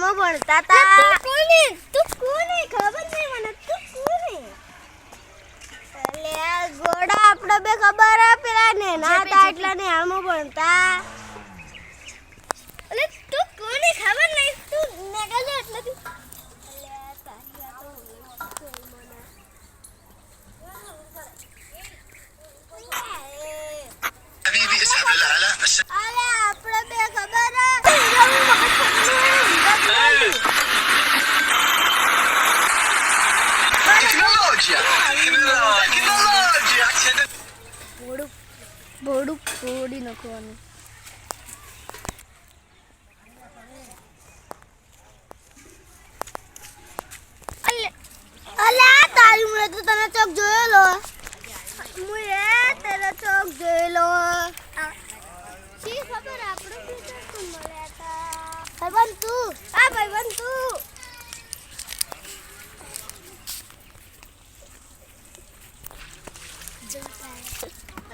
હાલમાં ભણતા તા તું કોને ખબર નહીં મને તું કોને લે ગોડા આપણે બે ખબર હે પેલા ને ના તા એટલા ને હાલમાં ભણતા અલે તું કોને ખબર નહીં તું નગલ એટલા حبيبي اسحب العلاء અલે આપણે બે ખબર હે تكنولوجيا બોડું ફોડી નાખવાનું અલે તારી મને તો તને ચોક જોયેલો મુએ તેરો ચોક જોયેલો શી ખબર આપણે ફ્યુચર તું મળ્યા તા ભાઈબંધ તું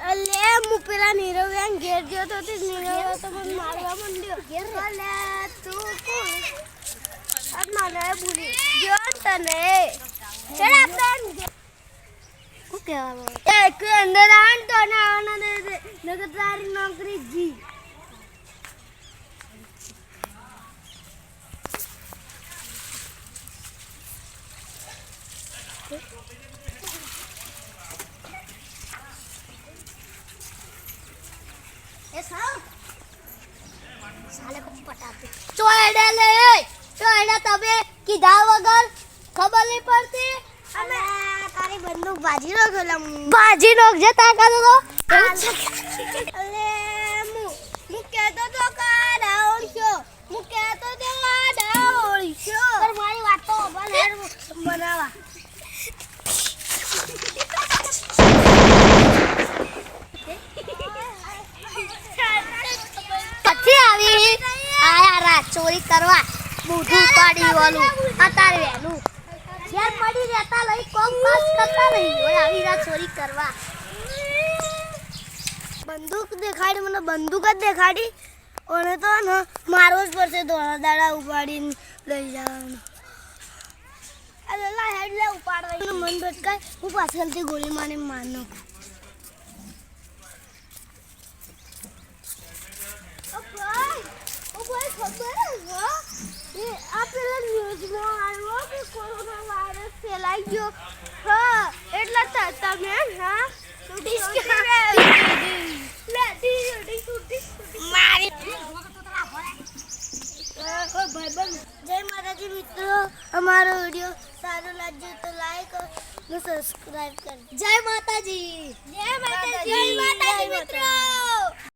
અલે મુ પેલા નીરવ્યાન ઘેર ગયો તો તે નીરવ્યા તો મને મારવા માંડ્યો અલે તું કોણ આજ મને ભૂલી ગયો તને ચલ આપણે શું કહેવાનું એક અંદર આન તો ના આનંદ નગર તારી નોકરી જી એ સાલે કો પટાતે ચોયડા લે ચોયડા તબે કીધા વગર ખબર નહીં પડતી અમે તારી બંદૂક ભાજી નો ગલમ ભાજી નો જે તાકા દો અલે મુ કેતો તો કાડા ઓળશો મુ કેતો તો કાડા ઓળશો પર મારી વાત તો ભલે બનાવા ચોરી કરવા બુઢું પાડી વાલું અતાર વેલું યાર પડી રહેતા લઈ કોમ પાસ કરતા નહીં હોય આવી રાત ચોરી કરવા બંદૂક દેખાડી મને બંદૂક જ દેખાડી ઓને તો ને મારવો જ પડશે દોડા દાડા ઉપાડીને લઈ જવાનું અરે લા હેડ લે ઉપાડવા મન ભટકાય હું પાછળથી ગોળી મારી માર નાખું ભાઈ ખબર હે આ પેલા ન્યૂઝમાં આવ્યો કે કોરોના વાયરસ ફેલાઈ ગયો હા એટલે તમે હા જય માતાજી મિત્રો અમારો વિડિયો સારો લાગ્યો તો લાઈક અને સબસ્ક્રાઇબ કરજો જય માતાજી મિત્રો